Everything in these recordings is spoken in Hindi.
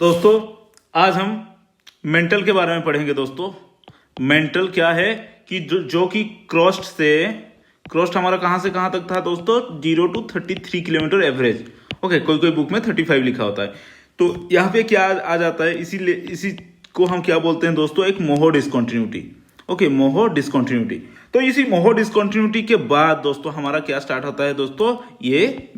दोस्तों आज हम मेंटल के बारे में पढ़ेंगे। दोस्तों मेंटल क्या है कि जो कि क्रॉस्ट हमारा कहाँ से कहाँ तक था दोस्तों, 0 to 33 किलोमीटर एवरेज। ओके, कोई कोई बुक में 35 लिखा होता है। तो यहाँ पे क्या आ जाता है, इसी को हम क्या बोलते हैं दोस्तों, एक मोहो डिसकंटिन्यूटी। ओके, मोहो डिसकंटिन्यूटी। तो इसी मोहो डिसकंटिन्यूटी के बाद दोस्तों हमारा क्या स्टार्ट होता है दोस्तों, ये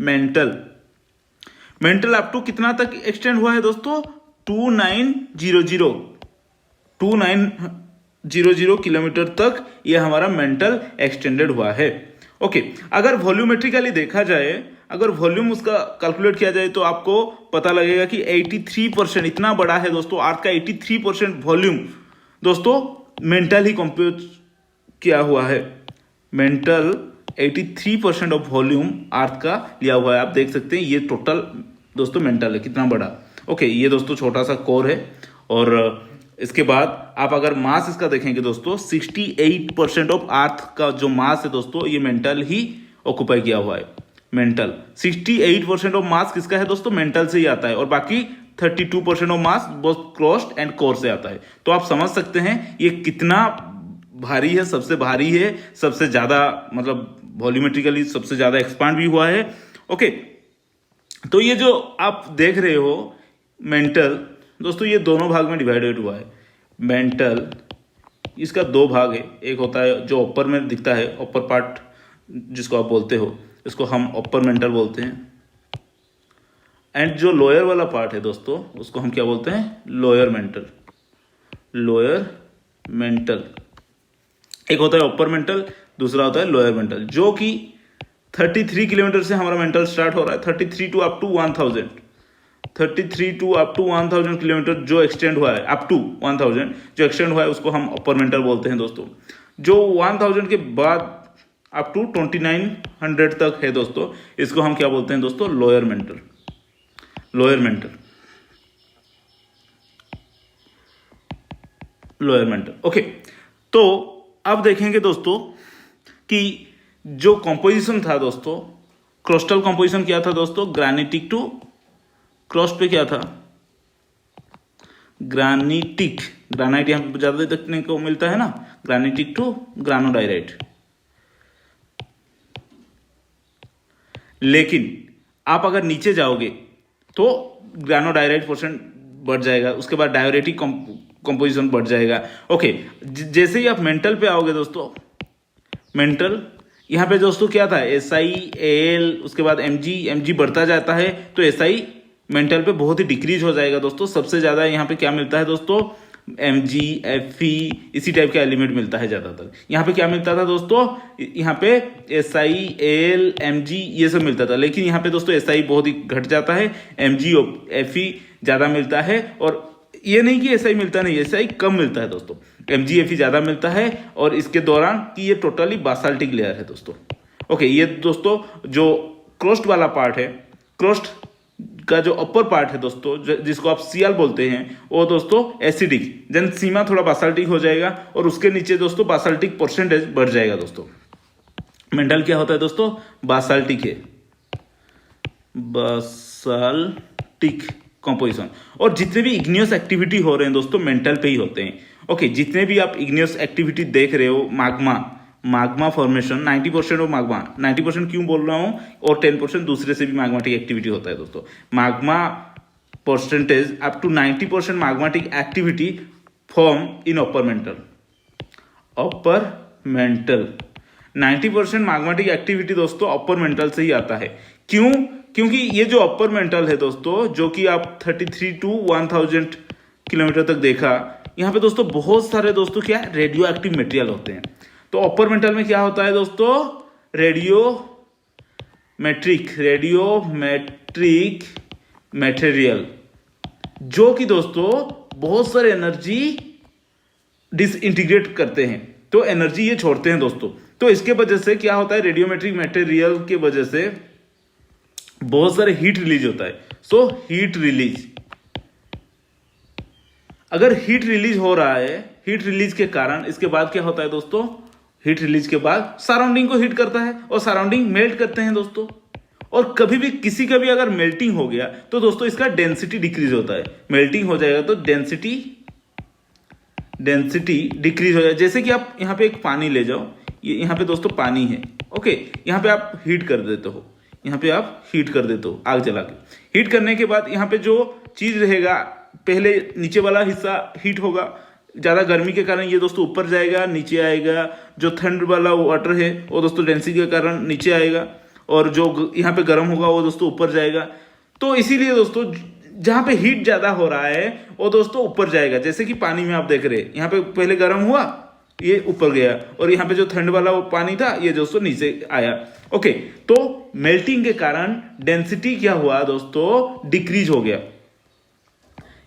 मेंटल अप टू कितना तक एक्सटेंड हुआ है दोस्तों, 2900 किलोमीटर तक ये हमारा मेंटल एक्सटेंडेड हुआ है। ओके, अगर वॉल्यूमेट्रिकली देखा जाए, अगर वॉल्यूम उसका कैलकुलेट किया जाए तो आपको पता लगेगा कि 83% इतना बड़ा है दोस्तों। अर्थ का 83% वॉल्यूम दोस्तों मेंटल ही कंप्यूट किया हुआ है। मेंटल 83% ऑफ वॉल्यूम अर्थ का लिया हुआ है। आप देख सकते हैं ये टोटल दोस्तों मेंटल है, कितना बड़ा। ओके, ये दोस्तों छोटा सा कोर है। और इसके बाद आप अगर मास इसका देखेंगे दोस्तों, 68% ऑफ अर्थ का जो मास है दोस्तों, ये मेंटल ही ऑक्युपाई किया हुआ है। मेंटल 68% ऑफ मास किसका है दोस्तों, मेंटल से ही आता है। और बाकी 32% of mass both crust and core से आता है। तो आप समझ सकते हैं ये कितना भारी है, सबसे भारी है, सबसे ज्यादा मतलब वॉल्यूमेट्रिकली सबसे ज्यादा एक्सपांड भी हुआ है। ओके, तो ये जो आप देख रहे हो मेंटल दोस्तों, ये दोनों भाग में डिवाइडेड हुआ है। मेंटल इसका दो भाग है। एक होता है जो ऊपर में दिखता है, अपर पार्ट जिसको आप बोलते हो, इसको हम अपर मेंटल बोलते हैं। एंड जो लोअर वाला पार्ट है दोस्तों, उसको हम क्या बोलते हैं, लोअर मेंटल। एक होता है अपर मेंटल, दूसरा होता है लोअर मेंटल, जो कि 33 किलोमीटर से हमारा मेंटल स्टार्ट हो रहा है। 33 टू अप टू 1000 किलोमीटर जो एक्सटेंड हुआ है, अप टू 1000 जो एक्सटेंड हुआ है, उसको हम अपर मेंटल बोलते हैं दोस्तों। जो 1000 के बाद अप टू 2900 तक है दोस्तों, इसको हम क्या बोलते हैं दोस्तों, लोअर मेंटल। ओके, तो अब देखेंगे दोस्तों कि जो कॉम्पोजिशन था दोस्तों, क्रोस्टल कॉम्पोजिशन क्या था दोस्तों, ग्रेनिटिक टू क्रस्ट पे क्या था, ग्रेनाइट यहाँ पे ज्यादा देखने को मिलता है ना, ग्रेनिटिक टू ग्रानोडायराइट। लेकिन आप अगर नीचे जाओगे तो ग्रानोडायराइट पोर्शन बढ़ जाएगा, उसके बाद डायोरेटिक कंपोजिशन बढ़ जाएगा। ओके, जैसे ही आप मेंटल पे आओगे दोस्तों, मेंटल यहाँ पे दोस्तों क्या था, SiAl, उसके बाद Mg बढ़ता जाता है, तो Si मेंटल पे बहुत ही डिक्रीज हो जाएगा दोस्तों। सबसे ज्यादा यहाँ पे क्या मिलता है दोस्तों, Mg, Fe, इसी टाइप का एलिमेंट मिलता है ज्यादातर। यहाँ पे क्या मिलता था दोस्तों, यहाँ पे SiAl, Mg ये सब मिलता था। लेकिन यहाँ पे दोस्तों Si बहुत ही घट जाता है, Mg और Fe ज्यादा मिलता है। और ये नहीं कि Si मिलता नहीं, Si कम मिलता है दोस्तों, Mg, Fe ज्यादा मिलता है। और इसके दौरान कि ये टोटली बासाल्टिक लेयर है दोस्तों। ओके, ये दोस्तों जो क्रस्ट वाला पार्ट है, क्रस्ट का जो अपर पार्ट है दोस्तों, जिसको आप Cl बोलते हैं, वो दोस्तों एसिडिक, जन सीमा थोड़ा बासाल्टिक हो जाएगा। और उसके नीचे दोस्तों बासाल्टिक परसेंटेज बढ़ जाएगा दोस्तों। मेंटल क्या होता है दोस्तों, बासाल्टिक है, बासाल्टिक कंपोजिशन। और जितने भी इग्नियस एक्टिविटी हो रहे हैं दोस्तों मेंटल पे ही होते हैं। ओके, जितने भी आप इग्नियस एक्टिविटी देख रहे हो, माग्मा फॉर्मेशन, 90% ऑफ माग्मा, 90% क्यों बोल रहा हूं, और 10% दूसरे से भी मैग्मेटिक एक्टिविटी होता है दोस्तों। Magma percentage up to 90% magmatic activity form in upper mantle 90% magmatic activity दोस्तों अपर मेंटल से ही आता है। क्यों, क्योंकि ये जो अपर मेंटल है दोस्तों, जो कि आप 33 टू 1000 किलोमीटर तक देखा, यहाँ पे दोस्तों बहुत सारे दोस्तों क्या रेडियो एक्टिव मटेरियल होते हैं। तो अपर मेंटल में क्या होता है दोस्तों, रेडियोमेट्रिक मटेरियल, जो कि दोस्तों बहुत सारे एनर्जी डिसइंटीग्रेट करते हैं, तो एनर्जी ये छोड़ते हैं दोस्तों। तो इसके वजह से क्या होता है, रेडियोमेट्रिक मटेरियल के वजह से बहुत सारे हीट रिलीज होता है। सो हीट रिलीज, अगर हीट रिलीज हो रहा है, हीट रिलीज के कारण इसके बाद क्या होता है दोस्तों, हीट रिलीज के बाद सराउंडिंग को हीट करता है और सराउंडिंग मेल्ट करते हैं दोस्तों। और कभी भी किसी का भी अगर मेल्टिंग हो गया तो दोस्तों इसका डेंसिटी डिक्रीज होता है। मेल्टिंग हो जाएगा तो डेंसिटी डिक्रीज हो जाएगा। जैसे कि आप यहाँ पे एक पानी ले जाओ, ये यहाँ पे दोस्तों पानी है, ओके, यहाँ पे आप हीट कर देते हो, यहाँ पे आप हीट कर देते हो आग जला के। हीट करने के बाद यहाँ पे जो चीज रहेगा, पहले नीचे वाला हिस्सा हीट होगा, ज्यादा गर्मी के कारण ये दोस्तों ऊपर जाएगा, नीचे आएगा। जो ठंड वाला वाटर है वो दोस्तों डेंसिटी के कारण नीचे आएगा, और जो यहाँ पे गर्म होगा वो दोस्तों ऊपर जाएगा। तो इसीलिए दोस्तों जहाँ पे हीट ज्यादा हो रहा है वो दोस्तों ऊपर जाएगा। जैसे कि पानी में आप देख रहे हैं, यहाँ पे पहले गर्म हुआ, ये ऊपर गया, और यहाँ पे जो ठंड वाला वो पानी था ये दोस्तों नीचे आया। ओके, तो मेल्टिंग के कारण डेंसिटी क्या हुआ दोस्तों, डिक्रीज हो गया।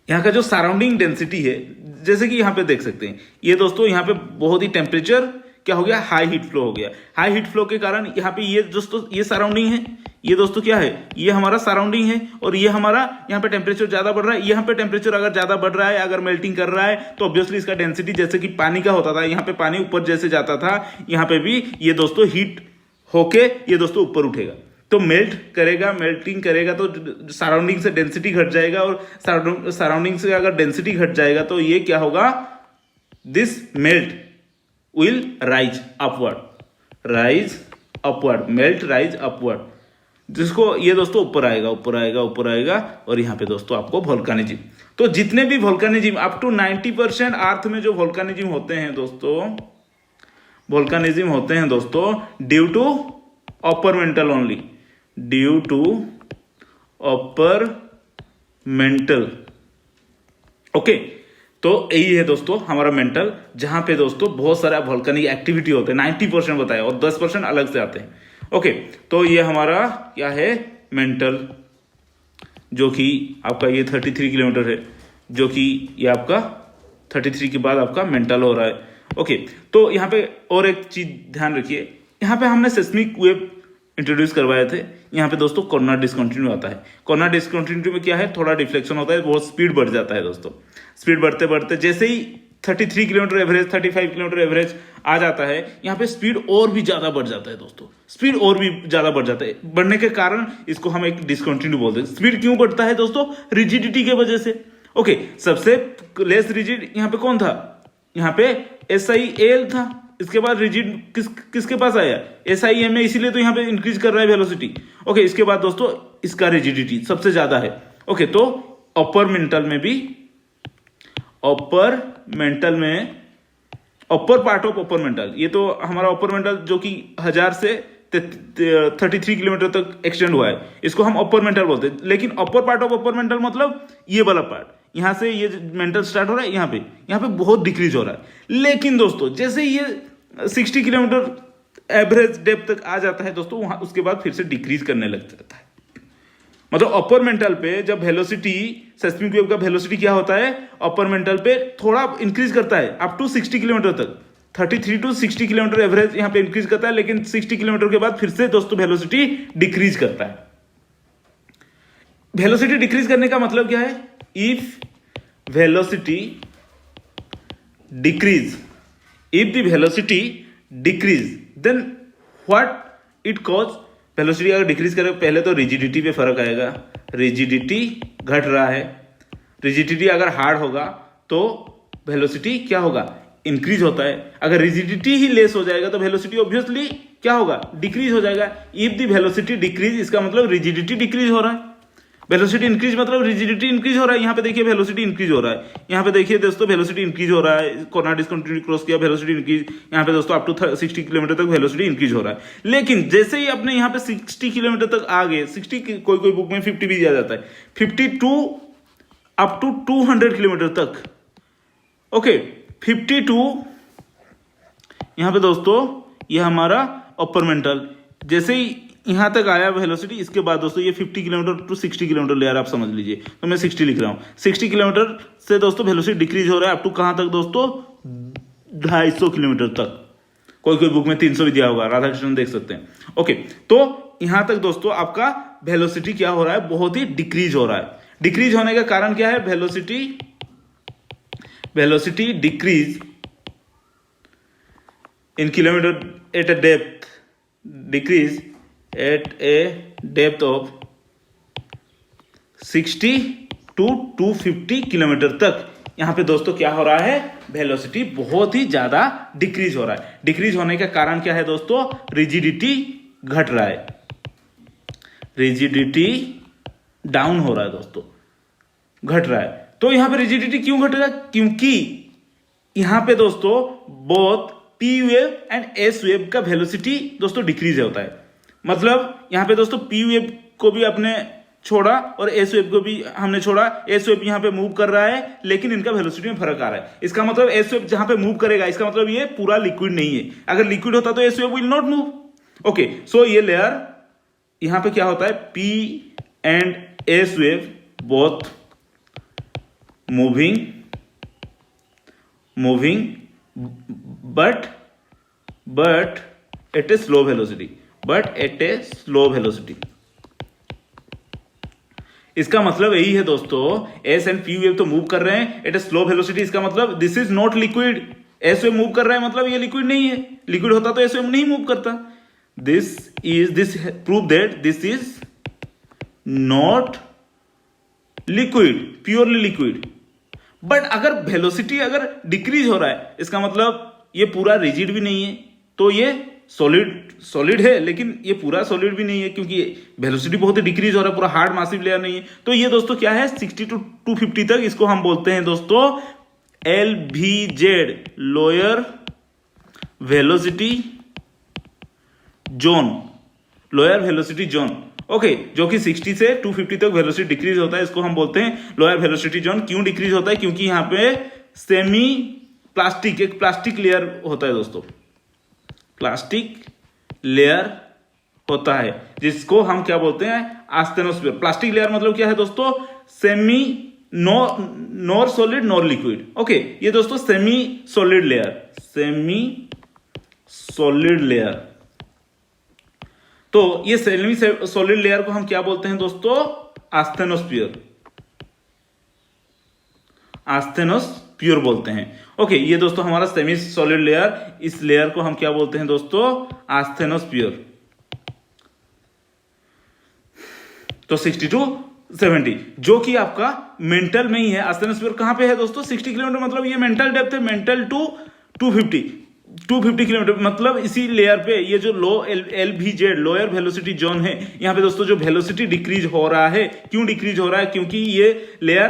यहाँ का जो सराउंडिंग डेंसिटी है, जैसे कि यहाँ पे देख सकते हैं, ये दोस्तों यहाँ पे बहुत ही टेम्परेचर क्या हो गया, हाई हीट फ्लो हो गया। हाई हीट फ्लो के कारण यहाँ पे ये दोस्तों ये सराउंडिंग है, ये दोस्तों क्या है, ये हमारा सराउंडिंग है, और ये हमारा यहाँ पे टेम्परेचर ज्यादा बढ़ रहा है। यहाँ पे टेम्परेचर अगर ज्यादा बढ़ रहा है, अगर मेल्टिंग कर रहा है, तो ऑब्वियसली इसका डेंसिटी, जैसे कि पानी का होता था, यहाँ पे पानी ऊपर जैसे जाता था, यहाँ पे भी ये दोस्तों हीट होके ये दोस्तों ऊपर उठेगा, तो मेल्ट करेगा। मेल्टिंग करेगा तो सराउंडिंग से डेंसिटी घट जाएगा, और सराउंडिंग से अगर डेंसिटी घट जाएगा तो ये क्या होगा, this melt will rise upward, melt rise upward, जिसको ये दोस्तों ऊपर आएगा, और यहाँ पे दोस्तों आपको वोल्केनिज्म। तो जितने भी वोल्केनिज्म अप टू 90% अर्थ में जो वोल्केनिज्म होते हैं दोस्तों, due to upper mantle only, due to upper mantle. Okay, तो यही है दोस्तों हमारा मेंटल, जहां पे दोस्तों बहुत सारा वोल्केनिक एक्टिविटी होते हैं, 90% बताया, और 10% अलग से आते हैं। ओके, तो ये हमारा क्या है, मेंटल, जो कि आपका ये 33 किलोमीटर है, जो कि ये आपका 33 के बाद आपका मेंटल हो रहा है। ओके, तो यहाँ पे और एक चीज ध्यान रखिए, यहाँ पे हमने सेस्मिक वेव इंट्रोड्यूस करवाए थे। यहाँ पे दोस्तों कॉर्नर डिस्कंटिन्यू आता है। कॉर्नर डिस्कंटिन्यू में क्या है, थोड़ा डिफ्लेक्शन होता है, बहुत स्पीड बढ़ जाता है दोस्तों। स्पीड बढ़ते बढ़ते जैसे ही 33 किलोमीटर एवरेज, 35 किलोमीटर एवरेज आ जाता है, यहाँ पे स्पीड और भी ज्यादा बढ़ जाता है दोस्तों। स्पीड और भी ज्यादा बढ़ जाता है, बढ़ने के कारण इसको हम एक डिस्कंटिन्यू बोलते हैं। स्पीड क्यों बढ़ता है दोस्तों, रिजिडिटी के वजह से। ओके, सबसे लेस रिजिड यहाँ पे कौन था, यहाँ पे SIL था। इसके बाद रिजिड किसके पास आया, SIM में, इसीलिए तो यहाँ पे इंक्रीज कर रहा है वेलोसिटी। ओके, इसके बाद दोस्तों इसका रिजिडिटी सबसे ज्यादा है। ओके, तो अपर पार्ट ऑफ अपर मेंटल, ये तो हमारा अपर मेंटल जो कि 1000 से 33 किलोमीटर तक एक्सटेंड हुआ है, इसको हम अपर मेंटल बोलते हैं। लेकिन अपर पार्ट ऑफ अपर मेंटल मतलब ये वाला पार्ट, यहां से ये मेंटल स्टार्ट हो रहा है, यहाँ पे बहुत डिक्रीज हो रहा है। लेकिन दोस्तों जैसे ये 60 किलोमीटर एवरेज डेप्थ तक आ जाता है दोस्तों, वहां उसके बाद फिर से डिक्रीज करने लग जाता है। मतलब अपर मेंटल पे जब वेलोसिटी, सेस्मिक वेव का वेलोसिटी क्या होता है, अपर मेंटल पे थोड़ा इंक्रीज करता है अप टू 60 किलोमीटर तक, 33 टू 60 किलोमीटर एवरेज यहाँ पे इंक्रीज करता है। लेकिन 60 किलोमीटर के बाद फिर से दोस्तों वेलोसिटी डिक्रीज करता है। वेलोसिटी डिक्रीज करने का मतलब क्या है, if velocity decrease, if the velocity decrease, then what it cause, velocity अगर डिक्रीज करे, पहले तो रिजिडिटी पे फर्क आएगा, रिजिडिटी घट रहा है। रिजिडिटी अगर हार्ड होगा तो वेलोसिटी क्या होगा, इंक्रीज होता है। अगर रिजिडिटी ही लेस हो जाएगा तो वेलोसिटी ऑब्वियसली क्या होगा, डिक्रीज हो जाएगा। इफ द वेलोसिटी डिक्रीज, इसका मतलब रिजिडिटी डिक्रीज हो रहा है। वेलोसिटी इंक्रीज मतलब रिजिडिटी इंक्रीज हो रहा है। यहाँ पे देखिए वेलोसिटी इंक्रीज हो रहा है, यहाँ पे देखिए दोस्तों वेलोसिटी इंक्रीज हो रहा है। कॉर्नर डिस्कंटिन्यू क्रॉस किया, वेलोसिटी इंक्रीज, यहाँ पे दोस्तों अप टू 60 किलोमीटर तक वेलोसिटी इंक्रीज हो रहा है। लेकिन जैसे ही अपने यहाँ पे 60 किलोमीटर तक आ गए, 60, कोई बुक में 50 भी दिया जाता है, 52 अप टू 200 किलोमीटर तक। ओके, 52 यहाँ पे दोस्तों ये हमारा अपर मेंटल, जैसे ही यहां तक आया वेलोसिटी, इसके बाद दोस्तों ये 50 किलोमीटर टू 60 किलोमीटर ले, आप समझ लीजिए, तो मैं 60 लिख रहा हूं। 60 किलोमीटर से दोस्तों वेलोसिटी डिक्रीज हो रहा है अप टू कहां तक दोस्तों, 250 किलोमीटर तक। कोई बुक में 300 भी दिया होगा, राधाकृष्णन देख सकते हैं। ओके, तो यहां तक दोस्तों आपका वेलोसिटी क्या हो रहा है, बहुत ही डिक्रीज हो रहा है। डिक्रीज होने का कारण क्या है, velocity decrease in kilometre at a depth, decrease at A depth of 60 to 250 kilometre तक यहां पे दोस्तों क्या हो रहा है, वेलोसिटी बहुत ही ज्यादा डिक्रीज हो रहा है। डिक्रीज होने का कारण क्या है दोस्तों, रिजिडिटी घट रहा है, रिजिडिटी डाउन हो रहा है दोस्तों, घट रहा है। तो यहां पे रिजिडिटी क्यों घटेगा, क्योंकि यहां पे दोस्तों both P wave and S wave का वेलोसिटी दोस्तों डिक्रीज होता है। मतलब यहां पे दोस्तों पी वेव को भी आपने छोड़ा और एस वेव को भी हमने छोड़ा। एस वेव यहां पे मूव कर रहा है लेकिन इनका वेलोसिटी में फर्क आ रहा है। इसका मतलब एस वेव जहां पे मूव करेगा, इसका मतलब ये पूरा लिक्विड नहीं है। अगर लिक्विड होता तो S wave will not move. Okay, so ये लेयर यहां पे क्या होता है, P and S wave both moving but at a slow velocity, इसका मतलब यही है दोस्तों, एस एंड पी वेव तो मूव कर रहे हैं एट ए स्लो वेलोसिटी। इसका मतलब this is not liquid. S wave move कर रहा है मतलब ये लिक्विड नहीं है। लिक्विड होता तो एस वेव नहीं मूव करता। This prove that this is not liquid, purely liquid. But अगर वेलोसिटी अगर डिक्रीज हो रहा है, इसका मतलब ये पूरा रिजिड भी नहीं है, तो ये सॉलिड है, लेकिन ये पूरा सॉलिड भी नहीं है क्योंकि वेलोसिटी बहुत ही डिक्रीज हो रहा है, पूरा हार्ड मासिव लेयर नहीं है। तो ये दोस्तों क्या है, 60 to 250 तक, इसको हम बोलते हैं दोस्तों LVZ, lower velocity zone, lower velocity zone. Okay, जो कि 60 से 250 तक वेलोसिटी डिक्रीज होता है, इसको हम बोलते हैं लोअर वेलोसिटी जोन। क्यों डिक्रीज होता है, क्योंकि यहां पे सेमी प्लास्टिक, एक प्लास्टिक लेयर होता है दोस्तों, प्लास्टिक लेयर होता है जिसको हम क्या बोलते हैं, आस्थेनोस्फीयर। प्लास्टिक लेयर मतलब क्या है दोस्तों, semi nor solid nor liquid. Okay, ये दोस्तों semi solid layer, semi solid layer. तो ये सेमी सॉलिड लेयर को हम क्या बोलते हैं दोस्तों, आस्थेनोस्फीयर, आस्थेनोस्फीयर बोलते हैं। ओके, ये दोस्तों हमारा सेमी सॉलिड लेयर, इस लेयर को हम क्या बोलते हैं दोस्तों, आस्थेनोस्फीयर। तो 60 to 70 जो कि आपका मेंटल में ही है। आस्थेनोस्फीयर कहां पे है दोस्तों, 60 किलोमीटर, मतलब ये मेंटल डेप्थ है, मेंटल टू 250 किलोमीटर, मतलब इसी लेयर पे ये जो लो LVZ, लोअर वेलोसिटी जोन है, यहां पे दोस्तों जो वेलोसिटी डिक्रीज हो रहा है। क्यों डिक्रीज हो रहा है, क्योंकि ये लेयर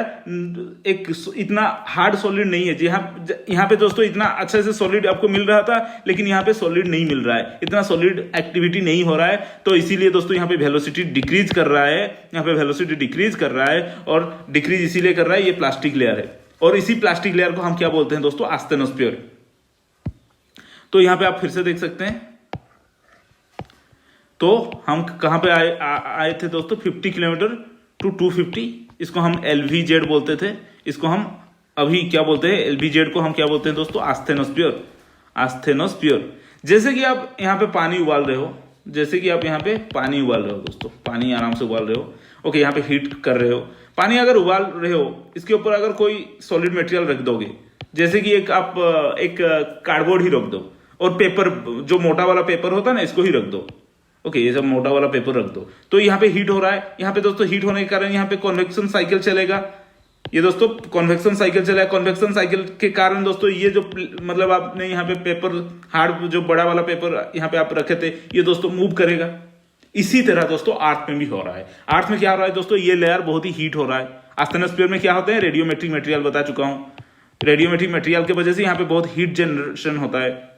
एक इतना हार्ड सॉलिड नहीं है। यहां पे दोस्तों इतना अच्छे से सॉलिड आपको मिल रहा था, लेकिन यहां पे सॉलिड नहीं मिल रहा है, इतना सॉलिड एक्टिविटी नहीं हो रहा है। तो इसीलिए दोस्तों यहां पे वेलोसिटी डिक्रीज कर रहा है, यहां पे वेलोसिटी डिक्रीज कर रहा है, और डिक्रीज इसीलिए कर रहा है, ये प्लास्टिक लेयर है। और इसी प्लास्टिक लेयर को हम क्या बोलते हैं दोस्तों, आस्थेनोस्फीयर। तो यहां पे आप फिर से देख सकते हैं, तो हम कहां पे आए थे दोस्तों, 50 किलोमीटर टू 250, इसको हम LVZ बोलते थे। इसको हम अभी क्या बोलते हैं, LVZ को हम क्या बोलते हैं दोस्तों, आस्थेनोस्फीयर, आस्थेनोस्फीयर। जैसे कि आप यहां पे पानी उबाल रहे हो, जैसे कि आप यहां पे पानी उबाल रहे हो दोस्तों, पानी आराम से उबाल रहे हो। ओके, यहां पे हीट कर रहे हो, पानी अगर उबाल रहे हो, इसके ऊपर अगर कोई सॉलिड मटेरियल रख दोगे, जैसे कि आप एक कार्डबोर्ड ही रख दो, और पेपर, जो मोटा वाला पेपर होता है ना, इसको ही रख दो। ओके, ये सब मोटा वाला पेपर रख दो, तो यहाँ पे हीट हो रहा है। यहाँ पे दोस्तों हीट होने के कारण यहाँ पे कन्वेक्शन साइकिल चलेगा। ये दोस्तों कन्वेक्शन साइकिल चलेगा। कन्वेक्शन साइकिल के कारण दोस्तों ये जो, मतलब आपने यहाँ पे पेपर, हार्ड जो बड़ा वाला पेपर यहाँ पे आप रखे थे, ये दोस्तों मूव करेगा। इसी तरह दोस्तों अर्थ में भी हो रहा है। अर्थ में क्या हो रहा है दोस्तों, ये लेयर बहुत ही हीट हो रहा है। आस्थेनोस्फीयर में क्या होते हैं, रेडियोमेट्रिक मटेरियल बता चुका हूं। रेडियोमेट्रिक मटेरियल की वजह से यहाँ पे बहुत हीट जनरेशन होता है।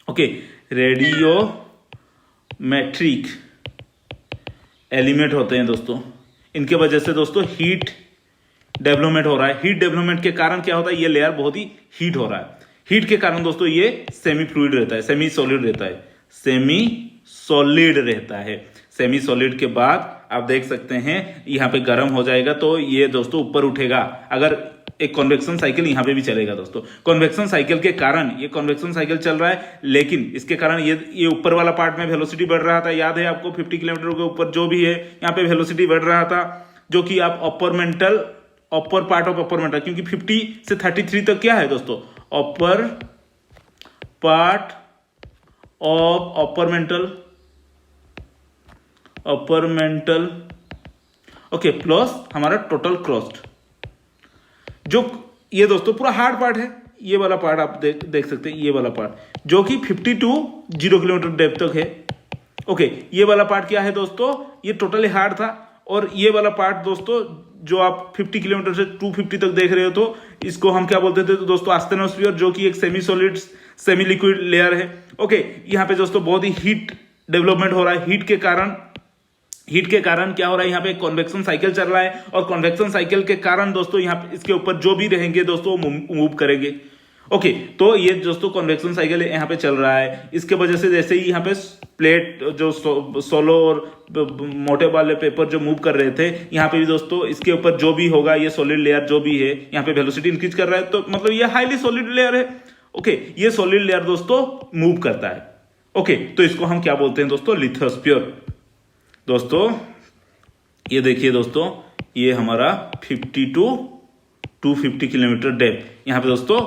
ओके, रेडियोमेट्रिक एलिमेंट होते हैं दोस्तों, इनके वजह से दोस्तों हीट डेवलपमेंट हो रहा है। हीट डेवलपमेंट के कारण क्या होता है, ये लेयर बहुत ही हीट हो रहा है। हीट के कारण दोस्तों ये सेमी फ्लूइड रहता है, सेमी सॉलिड रहता है, सेमी सॉलिड रहता है। सेमी सॉलिड के बाद आप देख सकते हैं यहां पे गर्म हो जाएगा, तो ये दोस्तों ऊपर उठेगा। अगर एक कन्वेक्शन साइकिल यहां पे भी चलेगा दोस्तों। कन्वेक्शन साइकिल के कारण, ये कन्वेक्शन साइकिल चल रहा है, लेकिन इसके कारण ये ऊपर वाला पार्ट में वेलोसिटी बढ़ रहा था। याद है आपको, 50 किलोमीटर के ऊपर जो भी है यहाँ पे वेलोसिटी बढ़ रहा था, जो कि आप अपर पार्ट ऑफ अपर मेंटल, क्योंकि 50 से 33 तक क्या है दोस्तों, अपर part of upper mental, upper mantle, okay, plus हमारा टोटल क्रस्ट। जो ये दोस्तों पूरा हार्ड पार्ट है, ये वाला पार्ट आप देख सकते हैं, ये वाला पार्ट जो कि 0 किलोमीटर डेप्थ तक है। ओके, ये वाला पार्ट क्या है दोस्तों, ये टोटली हार्ड था। और ये वाला पार्ट दोस्तों जो आप 50 किलोमीटर से 250 तक देख रहे हो, तो इसको हम क्या बोलते थे तो दोस्तों आस्थेनोस्फीयर, जो कि एक semi solid semi liquid layer है। ओके, यहाँ पे दोस्तों बहुत ही हीट डेवलपमेंट हो रहा है। हीट के कारण क्या हो रहा है, यहाँ पे कन्वेक्शन साइकिल चल रहा है, और कन्वेक्शन साइकिल के कारण दोस्तों यहाँ पे इसके ऊपर जो भी रहेंगे दोस्तों मूव करेंगे। ओके, तो ये दोस्तों कन्वेक्शन साइकिल यहाँ पे चल रहा है। इसके वजह से जैसे ही यहाँ पे प्लेट जो सोलो और मोटे वाले पेपर जो मूव कर रहे थे, यहाँ पे भी दोस्तों इसके ऊपर जो भी होगा, ये सॉलिड लेयर जो भी है यहाँ पे वेलोसिटी इंक्रीज कर रहा है, तो मतलब ये हाईली सॉलिड लेयर है। ओके, ये सॉलिड लेयर दोस्तों मूव करता है। ओके, तो इसको हम क्या बोलते हैं दोस्तों, लिथोस्फीयर। दोस्तों ये देखिए दोस्तों, ये हमारा 50 to 250 किलोमीटर डेप्थ, यहाँ पे दोस्तों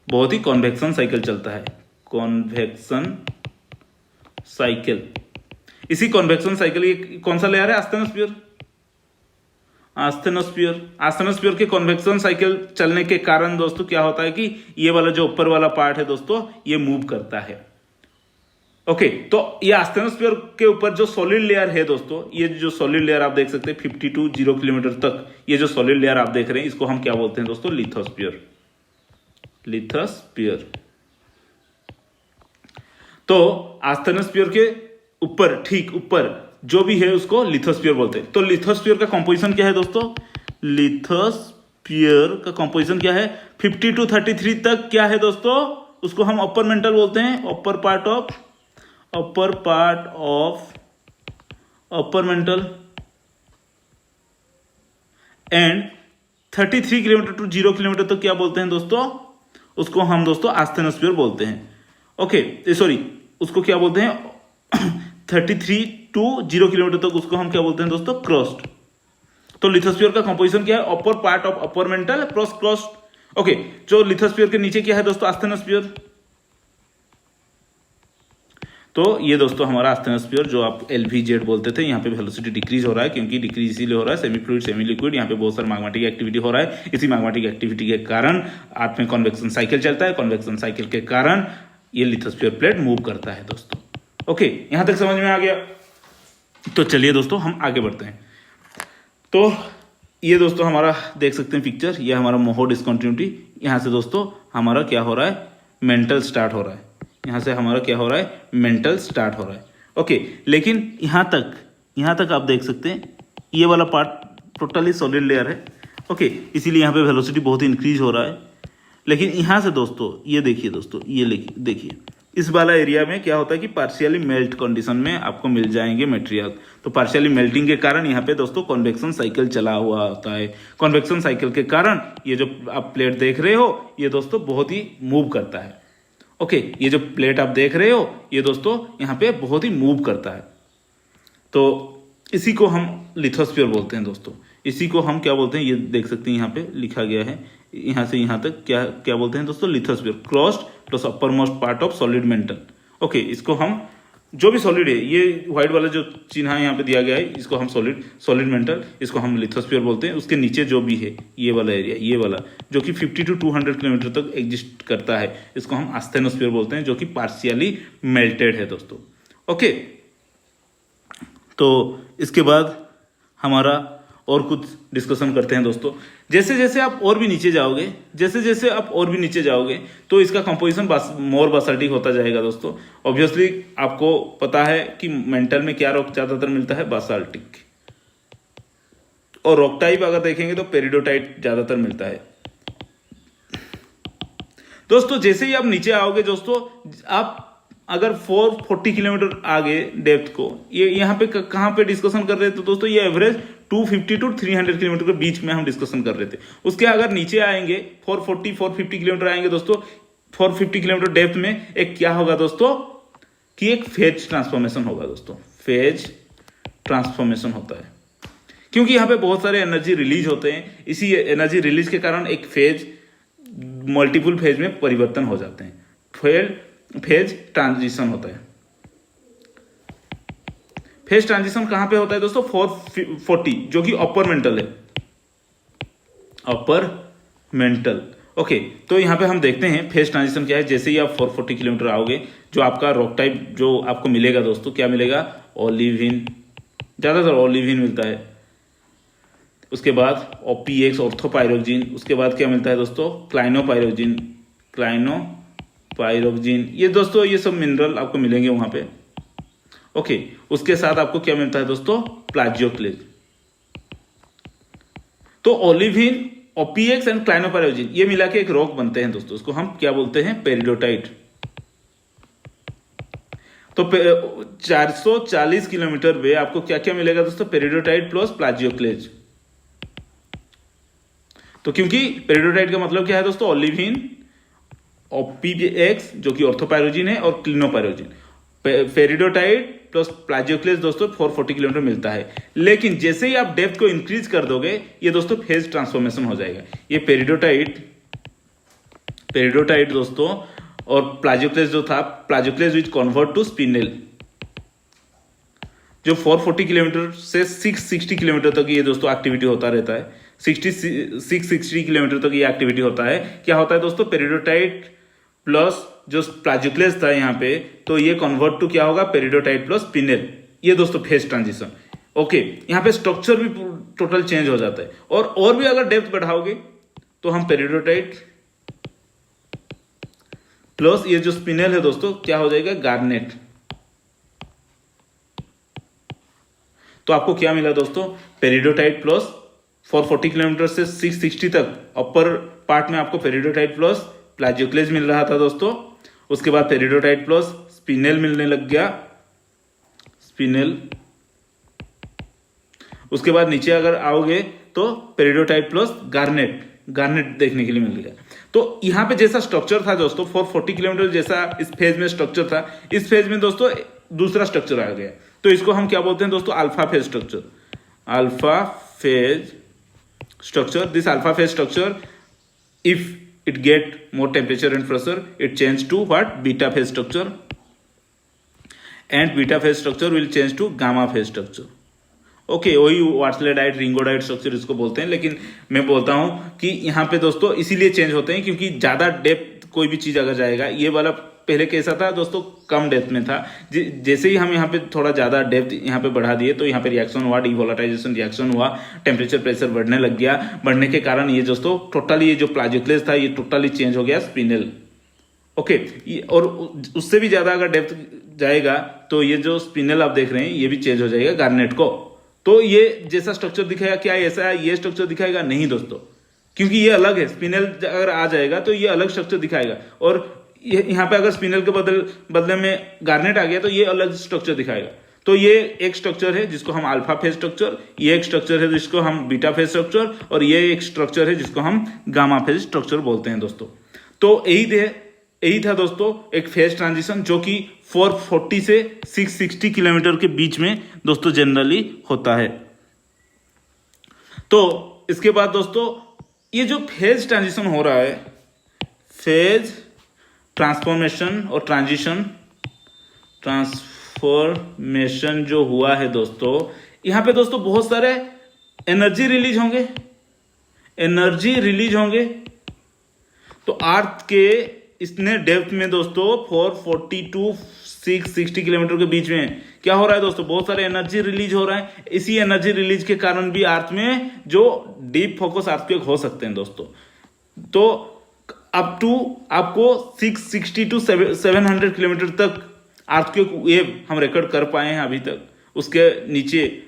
बहुत ही कॉन्वेक्शन साइकिल चलता है, कॉन्वेक्शन साइकिल। इसी कॉन्वेक्शन साइकिल, ये कौन सा लेयर है, आस्थेनोस्फीयर। आस्थेनोस्फीयर के कॉन्वेक्शन साइकिल चलने के कारण दोस्तों क्या होता है कि ये वाला जो ऊपर वाला पार्ट है दोस्तों, ये मूव करता है। ओके, तो ये आस्थेनोस्फीयर के ऊपर जो सॉलिड लेयर है दोस्तों, ये जो सॉलिड लेयर आप देख सकते हैं 50 to 0 किलोमीटर तक, ये जो सॉलिड लेयर आप देख रहे हैं, इसको हम क्या बोलते हैं दोस्तों, लिथोस्फीयर। तो आस्थेनोस्फीयर के ऊपर, ठीक ऊपर जो भी है उसको लिथोस्फीयर बोलते हैं। तो लिथोस्फीयर का कंपोजिशन क्या है दोस्तों, लिथोस्फीयर का कंपोजिशन क्या है, 50 to 33 तक क्या है दोस्तों, उसको हम अपर मेंटल बोलते हैं, upper part of upper mantle, and 33 kilometre to 0 kilometre तक क्या बोलते हैं दोस्तों, उसको हम दोस्तों आस्थेनोस्फीयर बोलते हैं। ओके, सॉरी, उसको क्या बोलते हैं 33 to 0 किलोमीटर तक उसको हम क्या बोलते हैं दोस्तों, क्रस्ट। तो लिथोस्फीयर का कंपोजिशन क्या है, अपर part of upper mental plus crust. Okay, जो लिथोस्फीयर के नीचे क्या है दोस्तों, आस्थेनोस्फीयर। तो ये दोस्तों हमारा आस्थेनोस्फीयर, जो आप LVZ बोलते थे, यहाँ पे वेलोसिटी डिक्रीज हो रहा है, क्योंकि डिक्रीज इसीलिए हो रहा है, सेमी फ्लूइड सेमी लिक्विड, यहाँ पे बहुत सारा मैग्मेटिक एक्टिविटी हो रहा है। इसी मैग्मेटिक एक्टिविटी के कारण आप में कन्वेक्शन साइकिल चलता है, कन्वेक्शन साइकिल के कारण ये लिथोस्फीयर प्लेट मूव करता है दोस्तों। ओके, यहाँ तक समझ में आ गया। तो चलिए दोस्तों हम आगे बढ़ते हैं। तो ये दोस्तों हमारा देख सकते हैं पिक्चर, ये हमारा मोहो डिस्कंटिन्यूटी। यहाँ से दोस्तों हमारा क्या हो रहा है, मेंटल स्टार्ट हो रहा है। यहाँ से हमारा क्या हो रहा है, मेंटल स्टार्ट हो रहा है। ओके, लेकिन यहाँ तक आप देख सकते हैं ये वाला पार्ट टोटली सॉलिड लेयर है। ओके, इसीलिए यहाँ पे वेलोसिटी बहुत ही इंक्रीज हो रहा है। लेकिन यहाँ से दोस्तों ये देखिए दोस्तों, ये देखिए इस वाला एरिया में क्या होता है कि पार्शियली मेल्ट कंडीशन में आपको मिल जाएंगे मटेरियल। तो पार्शियली मेल्टिंग के कारण यहाँ पे दोस्तों कन्वेक्शन साइकिल चला हुआ होता है। कन्वेक्शन साइकिल के कारण ये जो आप प्लेट देख रहे हो, ये दोस्तों बहुत ही मूव करता है। ओके, ये जो प्लेट आप देख रहे हो, ये दोस्तों यहाँ पे बहुत ही मूव करता है। तो इसी को हम लिथोस्फीयर बोलते हैं दोस्तों। इसी को हम क्या बोलते हैं, ये देख सकते हैं यहाँ पे लिखा गया है, यहाँ से यहाँ तक क्या क्या बोलते हैं दोस्तों, lithosphere, crust plus upper most part of solid mental. Okay, इसको हम जो भी सॉलिड है, ये व्हाइट वाला जो चिन्ह यहाँ पे दिया गया है, इसको हम सॉलिड मेंटल, इसको हम लिथोस्फीयर बोलते हैं। उसके नीचे जो भी है ये वाला एरिया, ये वाला जो कि 50 to 200 किलोमीटर तक एग्जिस्ट करता है, इसको हम आस्थेनोस्फीयर बोलते हैं, जो कि पार्शियली मेल्टेड है दोस्तों। ओके, तो इसके बाद हमारा और कुछ डिस्कशन करते हैं दोस्तों। जैसे जैसे आप और भी नीचे जाओगे, तो इसका कंपोजिशन मोर बासाल्टिक होता जाएगा दोस्तों। ऑब्वियसली आपको पता है कि मेंटल में क्या रॉक ज्यादातर मिलता है, बासाल्टिक, और रॉक टाइप अगर देखेंगे तो पेरिडोटाइट ज्यादातर मिलता है दोस्तों। जैसे ही आप नीचे आओगे दोस्तों, आप अगर 440 किलोमीटर आगे डेप्थ को, ये यहाँ पे कहाँ पे डिस्कशन कर रहे थे दोस्तों, ये एवरेज 250 to 300 किलोमीटर के बीच में हम डिस्कशन कर रहे थे। उसके अगर नीचे आएंगे 450 किलोमीटर आएंगे दोस्तों, 450 किलोमीटर डेप्थ में एक क्या होगा दोस्तों कि एक फेज ट्रांसफॉर्मेशन होगा दोस्तों। फेज ट्रांसफॉर्मेशन होता है क्योंकि यहाँ पे बहुत सारे एनर्जी रिलीज होते हैं। इसी एनर्जी रिलीज के कारण एक फेज मल्टीपल फेज में परिवर्तन हो जाते हैं, फेज ट्रांजिशन होता है। फेज ट्रांजिशन कहां पे होता है दोस्तों? 440 जो कि अपर मेंटल है, अपर मेंटल। ओके, तो यहाँ पे हम देखते हैं फेज ट्रांजिशन क्या है। जैसे ही आप 440 किलोमीटर आओगे, जो आपका रॉक टाइप जो आपको मिलेगा दोस्तों, क्या मिलेगा? ओलिविन, ज्यादातर ओलिविन मिलता है। उसके बाद OPX ऑर्थोपायरोक्सिन, उसके बाद क्या मिलता है दोस्तों? क्लाइनोपायरोक्सिन, क्लाइनोपायरोक्सिन, ये दोस्तों ये सब मिनरल आपको मिलेंगे वहां पे। ओके, उसके साथ आपको क्या मिलता है दोस्तों? प्लाजियोक्लेज। तो ओलिविन, OPX एंड क्लाइनोपायरोक्सिन ये मिला के एक रॉक बनते हैं दोस्तों, उसको हम क्या बोलते हैं? पेरिडोटाइट। तो 440 किलोमीटर पे आपको क्या क्या मिलेगा दोस्तों? Peridotite plus plagioclase. तो क्योंकि पेरिडोटाइट का मतलब क्या है दोस्तों? ओलिविन, OPX जो कि ऑर्थोपायरोक्सिन है, और क्लिनोपायरोक्सिन। पेरिडोटाइट प्लस प्लाजियोक्लेज दोस्तों 440 किलोमीटर मिलता है। लेकिन जैसे ही आप डेप्थ को इंक्रीज कर दोगे, ये दोस्तों फेज ट्रांसफॉर्मेशन हो जाएगा। ये पेरिडोटाइट दोस्तों और प्लाजियोक्लेज जो था, प्लाजियोक्लेज विच कन्वर्ट टू स्पिनेल, जो 440 किलोमीटर से 660 किलोमीटर तक ये दोस्तों एक्टिविटी होता रहता है। 660 किलोमीटर तक ये एक्टिविटी होता है। क्या होता है दोस्तों? पेरिडोटाइट प्लस जो प्लाजियोक्लेज था यहाँ पे, तो ये कन्वर्ट टू क्या होगा? पेरिडोटाइट प्लस स्पिनेल, ये दोस्तों फेज ट्रांजिशन। ओके, यहाँ पे स्ट्रक्चर भी टोटल चेंज हो जाता है। और भी अगर डेप्थ बढ़ाओगे तो हम पेरिडोटाइट प्लस ये जो स्पिनेल है दोस्तों क्या हो जाएगा? गार्नेट। तो आपको क्या मिला दोस्तों? पेरिडोटाइट प्लस 440 किलोमीटर से 660 तक अपर पार्ट में आपको पेरिडोटाइट प्लस प्लाजियोक्लेज मिल रहा था दोस्तों। उसके बाद पेरिडोटाइट प्लस स्पिनेल मिलने लग गया, स्पिनेल। उसके बाद नीचे अगर आओगे तो पेरिडोटाइट प्लस गार्नेट देखने के लिए मिल गया। तो यहाँ पे जैसा स्ट्रक्चर था दोस्तों 440 किलोमीटर जैसा इस फेज में स्ट्रक्चर था, इस फेज में दोस्तों दूसरा स्ट्रक्चर आ गया। तो इसको हम क्या बोलते हैं दोस्तों? Alpha phase structure. Alpha phase structure, this alpha phase structure, if it get more temperature and pressure, it change to what? Beta phase structure, and beta phase structure will change to gamma phase structure. Okay, वही वार्सलेडाइट रिंगोडाइट स्ट्रक्चर इसको बोलते हैं। लेकिन मैं बोलता हूं कि यहाँ पे दोस्तों इसीलिए चेंज होते हैं क्योंकि ज्यादा डेप्थ कोई भी चीज अगर जाएगा, ये वाला पहले कैसा था दोस्तों? कम डेप्थ में था। जैसे ही हम यहाँ पे थोड़ा ज्यादा डेप्थ यहाँ पे बढ़ा दिए तो यहाँ पे रिएक्शन हुआ, डिवोलेटाइजेशन रिएक्शन हुआ, टेम्परेचर प्रेशर बढ़ने लग गया। बढ़ने के कारण ये दोस्तों टोटली ये जो प्लाजियोक्लेज था ये टोटली चेंज हो गया स्पिनेल। ओके, और उससे भी ज्यादा अगर डेप्थ जाएगा तो ये जो स्पिनेल आप देख रहे हैं ये भी चेंज हो जाएगा गार्नेट को। तो ये जैसा स्ट्रक्चर दिखाएगा, क्या ऐसा ये स्ट्रक्चर दिखाएगा? नहीं दोस्तों, क्योंकि ये अलग है। स्पिनेल अगर आ जाएगा तो ये अलग स्ट्रक्चर दिखाएगा, और यहाँ पे अगर स्पिनेल के बदले में गार्नेट आ गया तो ये अलग स्ट्रक्चर दिखाएगा। तो ये एक स्ट्रक्चर है जिसको हम अल्फा फेज स्ट्रक्चर, ये एक स्ट्रक्चर है जिसको हम बीटा फेज स्ट्रक्चर, और ये एक स्ट्रक्चर है जिसको हम गामा फेज स्ट्रक्चर बोलते हैं दोस्तों। तो यही था दोस्तों एक फेज ट्रांजिशन जो कि 440 से 660 किलोमीटर के बीच में दोस्तों जनरली होता है। तो इसके बाद दोस्तों ये जो फेज ट्रांजिशन हो रहा है, फेज ट्रांसफॉर्मेशन और ट्रांसफॉर्मेशन जो हुआ है दोस्तों, यहां पे दोस्तों बहुत सारे एनर्जी रिलीज होंगे। तो अर्थ के इतने डेप्थ में दोस्तों 440 टू 660 किलोमीटर के बीच में क्या हो रहा है दोस्तों? बहुत सारे एनर्जी रिलीज हो रहा है। इसी एनर्जी रिलीज के कारण भी अर्थ में जो डीप फोकस अर्थक्वेक हो सकते हैं दोस्तों। तो अप टू आपको 660 टू 700 किलोमीटर तक अर्थक्वेक वेव हम रिकॉर्ड कर पाए हैं अभी तक। उसके नीचे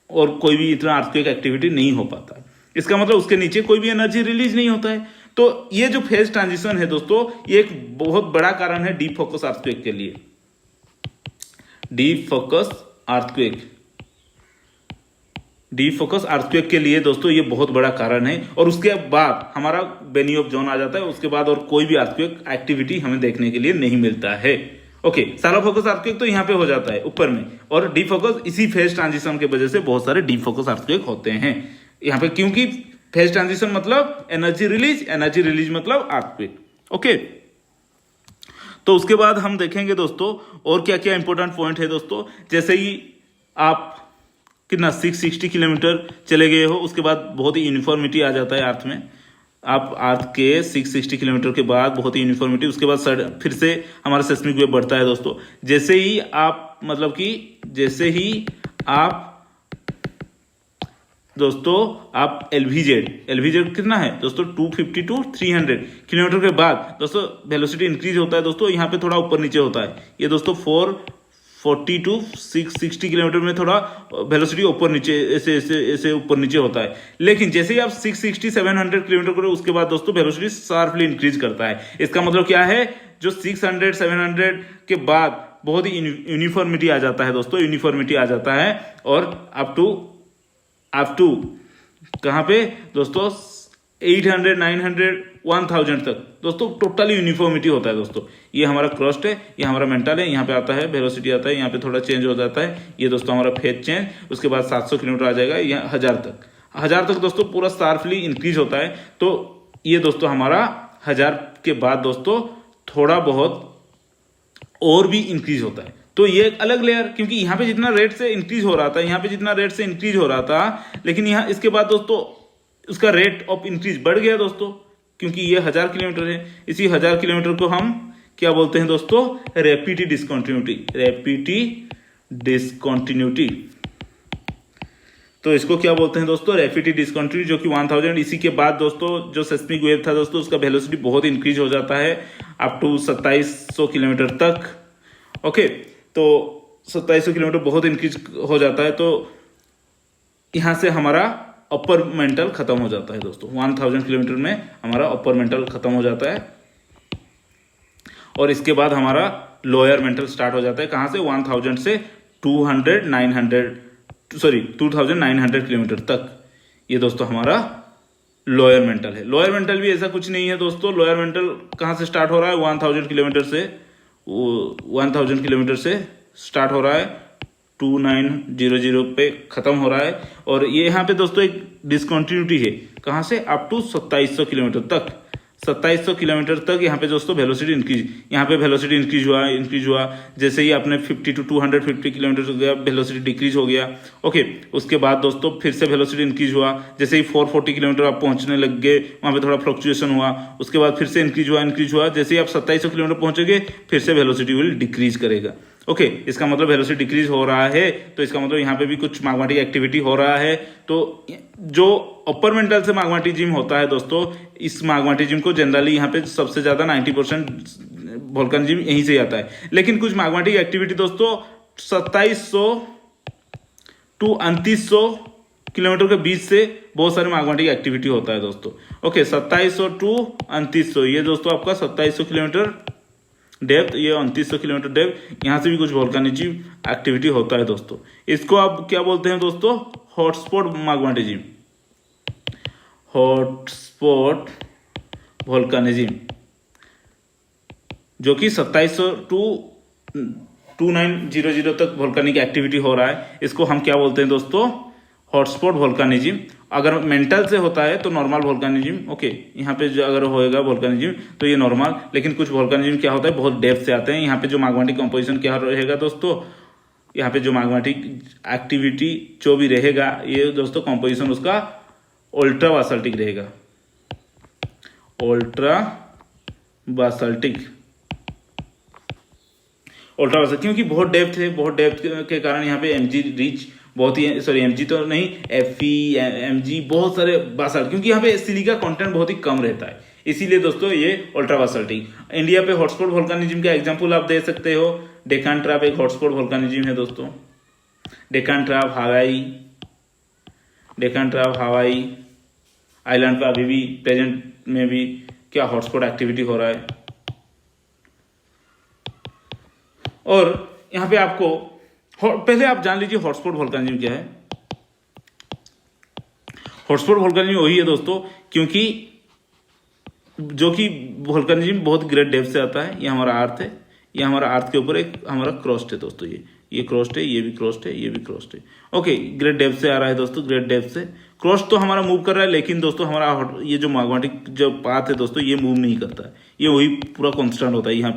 और कोई भी इतना अर्थक्वेक एक्टिविटी नहीं हो पाता। इसका मतलब उसके नीचे कोई भी एनर्जी रिलीज नहीं होता है। तो ये जो फेज ट्रांजिशन है दोस्तों, ये एक बहुत बड़ा कारण है डीप फोकस अर्थक्वेक के लिए। डीप फोकस अर्थक्वेक के लिए दोस्तों ये बहुत बड़ा कारण है। और उसके बाद हमारा बेनियोफ जोन आ जाता है। उसके बाद और कोई भी अर्थक्वेक एक्टिविटी हमें देखने के लिए नहीं मिलता है। ओके, सारा फोकस अर्थक्वेक तो यहाँ पे हो जाता है ऊपर में, और डीप फोकस इसी फेज ट्रांजिशन की वजह से बहुत सारे डीप फोकस अर्थक्वेक होते हैं यहाँ पे, क्योंकि फेज ट्रांजिशन मतलब एनर्जी रिलीज मतलब अर्थक्वेक। ओके, तो उसके बाद हम देखेंगे दोस्तों और क्या क्या इंपॉर्टेंट पॉइंट है दोस्तों। जैसे ही आप कितना 660 किलोमीटर चले गए हो, उसके बाद बहुत ही यूनिफॉर्मिटी आ जाता है अर्थ में। आप अर्थ के 660 किलोमीटर के बाद बहुत ही यूनिफॉर्मिटी, उसके बाद फिर से हमारा सेस्मिक वेव बढ़ता है दोस्तों। जैसे ही आप मतलब कि जैसे ही आप दोस्तों आप एलवीजेड कितना है दोस्तों 250 टू 300 किलोमीटर के बाद दोस्तों वेलोसिटी इंक्रीज होता है दोस्तों। यहाँ पे थोड़ा ऊपर नीचे होता है, ये दोस्तों 440 टू 660 किलोमीटर में थोड़ा वेलोसिटी ऊपर नीचे ऐसे ऐसे ऐसे ऊपर नीचे होता है। लेकिन जैसे ही आप 660 700 किलोमीटर करो उसके बाद दोस्तों वेलोसिटी शार्पली इंक्रीज करता है। इसका मतलब क्या है, जो 600 700 के बाद बहुत ही यूनिफॉर्मिटी आ जाता है दोस्तों, यूनिफॉर्मिटी आ जाता है और अप टू कहाँ पे दोस्तों 800 900 1000 तक दोस्तों टोटली यूनिफॉर्मिटी होता है दोस्तों। ये हमारा क्रस्ट है, ये हमारा मेंटल है, यहाँ पे आता है वेलोसिटी आता है, यहाँ पे थोड़ा चेंज हो जाता है, ये दोस्तों हमारा फेज चेंज, उसके बाद 700 किलोमीटर आ जाएगा, यहाँ 1000 तक दोस्तों पूरा शार्पली इंक्रीज होता है। तो ये दोस्तों हमारा 1000 के बाद दोस्तों थोड़ा बहुत और भी इंक्रीज होता है। तो ये एक अलग लेयर, क्योंकि यहाँ पे जितना रेट से इंक्रीज हो रहा था, यहाँ पे जितना रेट से इंक्रीज हो रहा था, लेकिन यहाँ इसके बाद दोस्तों उसका रेट ऑफ इंक्रीज बढ़ गया दोस्तों, क्योंकि ये 1000 किलोमीटर है। इसी 1000 किलोमीटर को हम क्या बोलते हैं दोस्तों, रैपिड डिस्कंटिन्यूटी। तो इसको क्या बोलते हैं दोस्तों, रैपिड डिस्कंटिन्यूटी, जो कि 1000। इसी के बाद दोस्तों जो सेस्मिक वेव था दोस्तों उसका वेलोसिटी बहुत इंक्रीज हो जाता है अप टू 2700 किलोमीटर तक। ओके, तो 2700 किलोमीटर बहुत इंक्रीज हो जाता है। तो यहां से हमारा अपर मेंटल खत्म हो जाता है दोस्तों। 1000 किलोमीटर में हमारा अपर मेंटल खत्म हो जाता है और इसके बाद हमारा लोअर मेंटल स्टार्ट हो जाता है। कहां से, 1000 से 2900 किलोमीटर तक। ये दोस्तों हमारा लोअर मेंटल है। लोअर मेंटल भी ऐसा कुछ नहीं है दोस्तों। लोअर मेंटल कहां से स्टार्ट हो रहा है, 1000 किलोमीटर से, 1000 किलोमीटर से स्टार्ट हो रहा है, 2900 पे खत्म हो रहा है। और ये यहाँ पे दोस्तों एक डिसकंटिन्यूटी है, कहाँ से, अप टू 2700 किलोमीटर तक। 2700 किलोमीटर तक यहाँ पे दोस्तों वेलोसिटी इंक्रीज, यहाँ पे वेलोसिटी इंक्रीज हुआ। जैसे ही आपने 50 टू 250 किलोमीटर हो गया, वेलोसिटी डिक्रीज हो गया। ओके, उसके बाद दोस्तों फिर से वेलोसिटी इंक्रीज हुआ। जैसे ही 440 किलोमीटर आप पहुंचने लग गए, वहाँ पे थोड़ा फ्लक्चुएशन हुआ। उसके बाद फिर से इंक्रीज हुआ। जैसे ही आप 2700 किलोमीटर पहुंचोगे, फिर से वेलोसिटी विल डिक्रीज करेगा। ओके, इसका मतलब वेलोसिटी डिक्रीज हो रहा है, तो इसका मतलब यहाँ पे भी कुछ मैग्मेटिक एक्टिविटी हो रहा है। तो जो अपर मेंटल से मैग्मेटिज्म होता है दोस्तों, इस मैग्मेटिज्म को जनरली यहाँ पे सबसे ज्यादा 90% वोल्केनिज्म यहीं से आता है। लेकिन कुछ मैग्मेटिक एक्टिविटी दोस्तों 2700 टू 2900 किलोमीटर के बीच से बहुत सारे मैग्मेटिक एक्टिविटी होता है दोस्तों। ओके, 2700 टू 2900, ये दोस्तों आपका 2700 किलोमीटर डेप्थ, ये 2900 किलोमीटर डेप्थ, यहाँ से भी कुछ वोल्केनिज्म एक्टिविटी होता है दोस्तों। इसको आप क्या बोलते हैं दोस्तों, हॉटस्पॉट मैग्मेटिज्म, हॉटस्पॉट वोल्केनिज्म, जो कि 2700 टू 2900 तक वोल्केनिक एक्टिविटी हो रहा है। इसको हम क्या बोलते हैं दोस्तों, हॉटस्पॉट वोल्केनिज्म। अगर मेंटल से होता है तो नॉर्मल वोल्केनिज्म। ओके, यहाँ पे जो अगर होएगा वोल्केनिज्म तो ये नॉर्मल। लेकिन कुछ वोल्केनिज्म क्या होता है, बहुत डेप्थ से आते हैं। यहाँ पे जो मैग्मेटिक कंपोजिशन क्या रहेगा दोस्तों, यहाँ पे जो मैग्मेटिक एक्टिविटी जो भी रहेगा, ये दोस्तों कंपोजिशन उसका अल्ट्रा बासल्टिक रहेगा, अल्ट्रा बासल्टिक, क्योंकि बहुत डेप्थ है। बहुत डेप्थ के कारण यहाँ पे एमजी रिच बहुत ही, सॉरी एमजी तो नहीं, एफई एमजी बहुत सारे बासल्ट, क्योंकि यहाँ पे सिलिका कंटेंट बहुत ही कम रहता है, इसीलिए दोस्तों ये अल्ट्रा बासल्टिक। इंडिया पे हॉटस्पॉट वोल्केनिज्म का एग्जांपल आप दे सकते हो। डेक्कन ट्रैप एक हॉटस्पॉट वोल्केनिज्म है दोस्तों। डेक्कन ट्रैप हवाई आइलैंड पे अभी भी प्रेजेंट में भी क्या हॉटस्पॉट एक्टिविटी हो रहा है। और यहाँ पे आपको पहले आप जान लीजिए हॉटस्पॉट वोल्केनिज्म क्या है। हॉटस्पॉट वोल्केनिज्म वही है दोस्तों, क्योंकि जो कि वोल्केनिज्म बहुत ग्रेट डेप्थ से आता है। ये हमारा अर्थ है, ये हमारा अर्थ के ऊपर एक हमारा क्रस्ट है दोस्तों। ये क्रस्ट है, ये भी क्रस्ट है, ये भी क्रस्ट है। ओके, ग्रेट डेप्थ से आ रहा है दोस्तों, ग्रेट डेप्थ से। क्रस्ट तो हमारा मूव कर रहा है, लेकिन दोस्तों हमारा ये जो मैग्मेटिक जो पाथ है दोस्तों, ये मूव नहीं करता है, ये वही पूरा कांस्टेंट होता है। यहाँ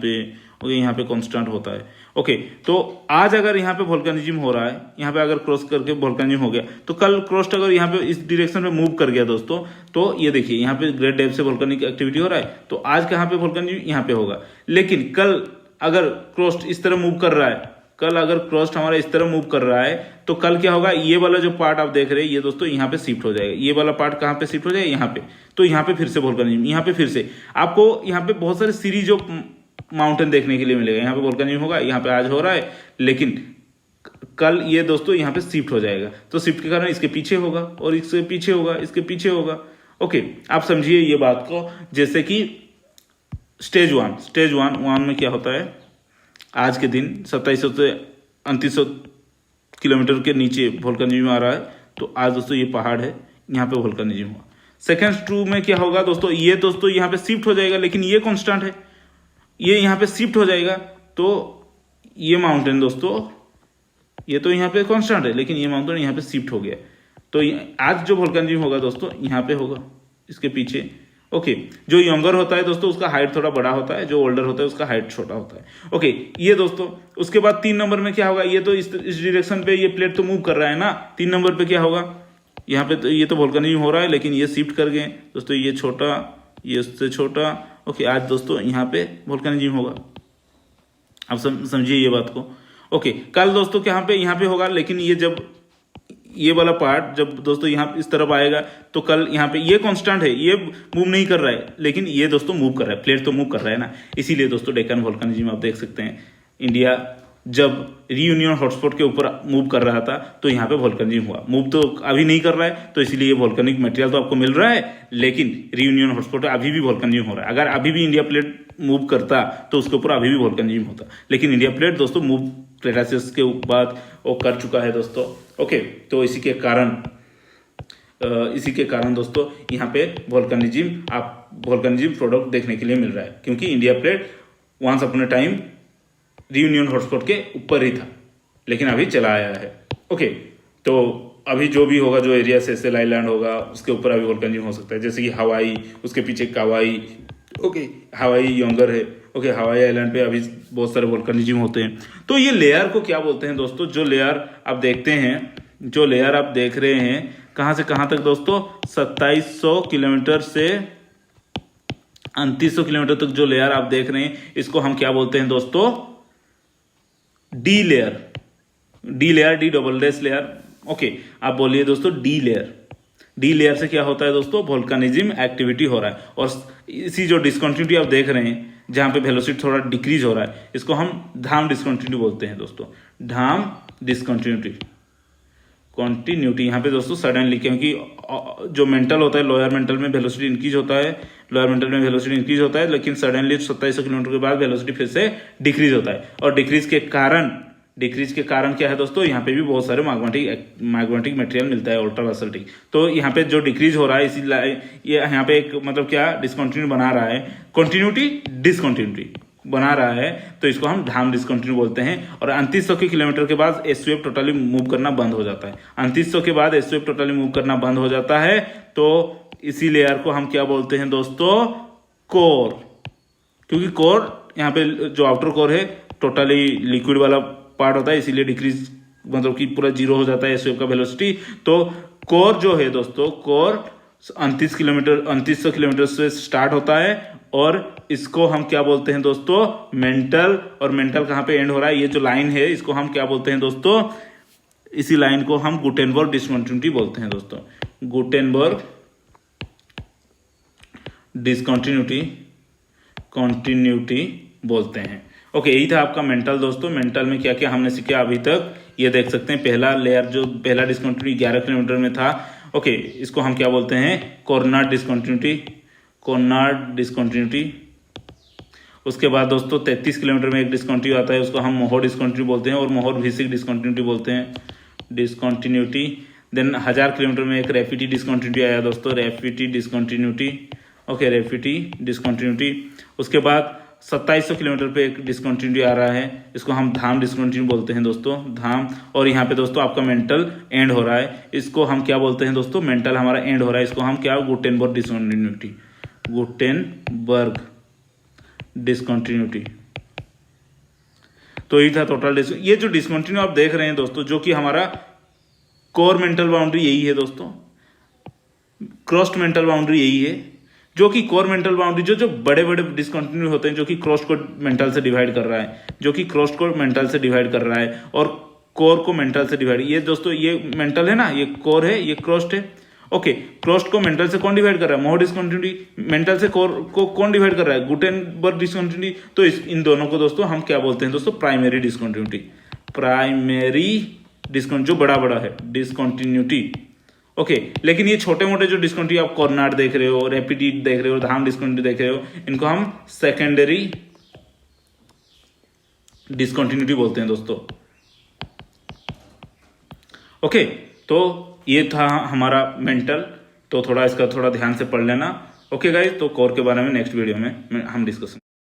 पे ओके, यहाँ पे कांस्टेंट होता है। ओके, तो आज अगर यहाँ पे वोल्केनिज्म हो रहा है, यहाँ पे अगर क्रॉस करके वोल्केनिज्म हो गया, तो कल क्रॉस्ट अगर यहाँ पे इस डायरेक्शन में मूव कर गया दोस्तों, तो ये देखिए यहाँ पे ग्रेट डेप्थ से वोल्केनिक एक्टिविटी हो रहा है, तो आज कहाँ पे वोल्केनिज्म यहाँ पे होगा। लेकिन कल अगर क्रॉस्ट इस तरह मूव कर रहा है, कल अगर क्रॉस्ट हमारा इस तरह मूव कर रहा है, तो कल क्या होगा, ये वाला जो पार्ट आप देख रहे हैं ये दोस्तों यहाँ पे शिफ्ट हो जाएगा। ये वाला पार्ट कहाँ पे शिफ्ट हो जाएगा, यहाँ पे। तो यहाँ पे फिर से वोल्केनिज्म, यहाँ पे फिर से आपको यहाँ पे बहुत सारे सीरीज ऑफ माउंटेन देखने के लिए मिलेगा। यहाँ पे वोल्केनिज्म होगा, यहाँ पे आज हो रहा है, लेकिन कल ये दोस्तों यहाँ पे शिफ्ट हो जाएगा। तो शिफ्ट के कारण इसके पीछे होगा और इसके पीछे होगा, इसके पीछे होगा। ओके, आप समझिए ये बात को, जैसे कि स्टेज वन में क्या होता है, आज के दिन 2700 से 2900 किलोमीटर के नीचे वोल्केनिज्म आ रहा है। तो आज दोस्तों ये पहाड़ है, यहाँ पे वोल्केनिज्म हुआ। सेकेंड टू में क्या होगा दोस्तों, ये दोस्तों यहाँ पे शिफ्ट हो जाएगा, लेकिन ये कांस्टेंट है, ये यहाँ पे शिफ्ट हो जाएगा। तो ये माउंटेन दोस्तों, ये तो यहाँ पे कांस्टेंट है, लेकिन ये माउंटेन यहाँ पे शिफ्ट हो गया। तो आज जो वोल्केनिज्म होगा दोस्तों यहाँ पे होगा, इसके पीछे। ओके, जो यंगर होता है दोस्तों उसका हाइट थोड़ा बड़ा होता है, जो ओल्डर होता है उसका हाइट छोटा होता है। ओके, ये दोस्तों उसके बाद 3 नंबर में क्या होगा, ये तो इस डायरेक्शन पे ये प्लेट तो मूव कर रहा है ना। 3 नंबर पे क्या होगा, यहाँ पे तो ये तो वोल्केनिज्म हो रहा है, लेकिन ये शिफ्ट कर गए दोस्तों, ये छोटा, ये उससे छोटा। ओके, आज दोस्तों यहाँ पे वोल्केनिज्म होगा, आप समझिए ये बात को। ओके, कल दोस्तों यहाँ पे होगा, लेकिन ये जब ये वाला पार्ट जब दोस्तों यहाँ इस तरफ आएगा, तो कल यहाँ पे ये कांस्टेंट है, ये मूव नहीं कर रहा है, लेकिन ये दोस्तों मूव कर रहा है, प्लेट तो मूव कर रहा है ना। इसीलिए दोस्तों डेक्कन वोल्केनिज्म आप देख सकते हैं, इंडिया जब रीयूनियन हॉटस्पॉट के ऊपर मूव कर रहा था तो यहाँ पे वोल्केनिज्म हुआ। मूव तो अभी नहीं कर रहा है, तो इसीलिए वोल्केनिक मटेरियल तो आपको मिल रहा है, लेकिन रीयूनियन हॉटस्पॉट अभी भी वोल्केनिज्म हो रहा है। अगर अभी भी इंडिया प्लेट मूव करता तो उसके ऊपर अभी भी वोल्केनिज्म होता, लेकिन इंडिया प्लेट दोस्तों मूव क्रेटासियस के बाद वो कर चुका है दोस्तों। ओके, तो इसी के कारण दोस्तों यहाँ पे वोल्केनिज्म प्रोडक्ट देखने के लिए मिल रहा है, क्योंकि India plate once upon a time Reunion hotspot के ऊपर ही था, लेकिन अभी चला आया है। ओके, तो अभी जो भी होगा, जो एरिया सेसेल आइलैंड होगा उसके ऊपर अभी वोल्केनिज्म हो सकता है, जैसे कि हवाई, उसके पीछे कावाई। ओके, हवाई यंगर है। ओके, हवाई आइलैंड पे अभी बहुत सारे वोल्केनिज्म होते हैं। तो ये लेयर को क्या बोलते हैं दोस्तों, जो लेयर आप देखते हैं, जो लेयर आप देख रहे हैं, कहां से कहां तक दोस्तों, 2700 किलोमीटर से 2900 किलोमीटर तक जो लेयर आप देख रहे हैं, इसको हम क्या बोलते हैं दोस्तों, D layer, D double dash layer. Okay, आप बोलिए दोस्तों डी लेयर। डी लेयर से क्या होता है दोस्तों, वोल्केनिज्म एक्टिविटी हो रहा है। और इसी जो डिस्कंटिन्यूटी आप देख रहे हैं, जहां पे वेलोसिटी थोड़ा डिक्रीज हो रहा है, इसको हम धाम डिस्कंटिन्यूटी बोलते हैं दोस्तों, धाम कंटिन्यूटी। यहाँ पे दोस्तों सडनली, क्योंकि जो मेंटल होता है, लोअर मेंटल में वेलोसिटी इंक्रीज होता है, लेकिन सडनली 2700 किलोमीटर के बाद वेलोसिटी फिर से डिक्रीज होता है। और डिक्रीज के कारण क्या है दोस्तों, यहाँ पे भी बहुत सारे मैग्नेटिक मटेरियल मिलता है, अल्ट्रा बासल्टिक। तो यहाँ पे जो डिक्रीज हो रहा है, इसी ये यहाँ पे एक मतलब क्या डिसकंटिन्यू बना रहा है, कंटिन्यूटी डिसकंटिन्यूटी बना रहा है, तो इसको हम धाम डिसकंटिन्यू बोलते हैं। और 2900 किलोमीटर के बाद एसवेव टोटली मूव करना बंद हो जाता है। 2900 के बाद एसवेव टोटली मूव करना बंद हो जाता है, तो इसी लेयर को हम क्या बोलते हैं दोस्तों, कोर। क्योंकि कोर यहाँ पे जो आउटर कोर है टोटली लिक्विड वाला पार्ट होता है, इसीलिए डिक्रीज मतलब कि पूरा जीरो हो जाता है एसवेव का वेलोसिटी। तो कोर जो है दोस्तों, कोर 2900 किलोमीटर से स्टार्ट होता है, और इसको हम क्या बोलते हैं दोस्तों, मेंटल। और मेंटल कहाँ पे एंड हो रहा है, ये जो लाइन है इसको हम क्या बोलते हैं दोस्तों, इसी लाइन को हम गुटेनबर्ग डिसकंटिन्यूटी बोलते हैं दोस्तों, गुटेनबर्ग कंटिन्यूटी बोलते हैं। ओके, यही था आपका मेंटल दोस्तों। मेंटल में क्या क्या हमने सीखा अभी तक, ये देख सकते हैं। पहला लेयर जो पहला डिसकंटिन्यूटी 11 किलोमीटर में था। ओके, इसको हम क्या बोलते हैं, कोर्नार्ड डिसकंटिन्यूटी। उसके बाद दोस्तों 33 किलोमीटर में एक डिसकंटिन्यू आता है, उसको हम मोहर डिसकंटिन्यू बोलते हैं, और मोहर भीसिक डिसकंटिन्यूटी बोलते हैं, डिसकंटिन्यूटी। देन 1000 किलोमीटर में एक रैपिडी डिसकंटिन्यूटी आया दोस्तों, Repetti discontinuity. Okay, Repetti discontinuity. उसके बाद 2700 किलोमीटर पे एक डिसकंटिन्यूटी आ रहा है, इसको हम धाम डिसकंटिन्यू बोलते हैं दोस्तों, धाम। और यहाँ पे दोस्तों आपका मेंटल एंड हो रहा है, इसको हम क्या बोलते हैं दोस्तों, मेंटल हमारा एंड हो रहा है, इसको हम क्या, गुटेनबर्ग डिसकंटिन्यूटी। तो तो ये था टोटल ये जो डिसकंटिन्यू आप देख रहे हैं दोस्तों, जो कि हमारा कोर मेंटल बाउंड्री यही है दोस्तों, क्रॉस्ड मेंटल बाउंड्री यही है, जो कि कोर मेंटल बाउंड्री जो बड़े बड़े डिसकंटिन्यू होते हैं, जो कि क्रॉस्ड को मेंटल से डिवाइड कर रहा है, जो कि क्रॉस्ड को मेंटल से डिवाइड कर रहा है और कोर को मेंटल से डिवाइड, ये दोस्तों ये मेंटल है ना, ये कोर है, ये क्रॉस्ड है। ओके, क्रॉस्ड को मेंटल से कौन डिवाइड कर रहा है? मोह डिसकंटिन्यूटी। मेंटल से कोर को कौन डिवाइड कर रहा है? Gutenberg discontinuity. तो इन दोनों को दोस्तों हम क्या बोलते हैं दोस्तों? Primary discontinuity. प्राइमरी डिसकंटिन्यूटी जो बड़ा बड़ा है डिसकंटिन्यूटी। ओके, लेकिन ये छोटे मोटे जो डिसकंटिन्यूटी आप कॉर्नाट देख रहे हो, रेपिडिट देख रहे हो, धाम डिसकंटिन्यूटी देख रहे हो, इनको हम सेकेंडरी डिसकंटिन्यूटी बोलते हैं दोस्तों। ओके, तो ये था हमारा मेंटल, तो थोड़ा इसका थोड़ा ध्यान से पढ़ लेना। ओके गाइस, तो कोर के बारे में नेक्स्ट वीडियो में हम डिस्कस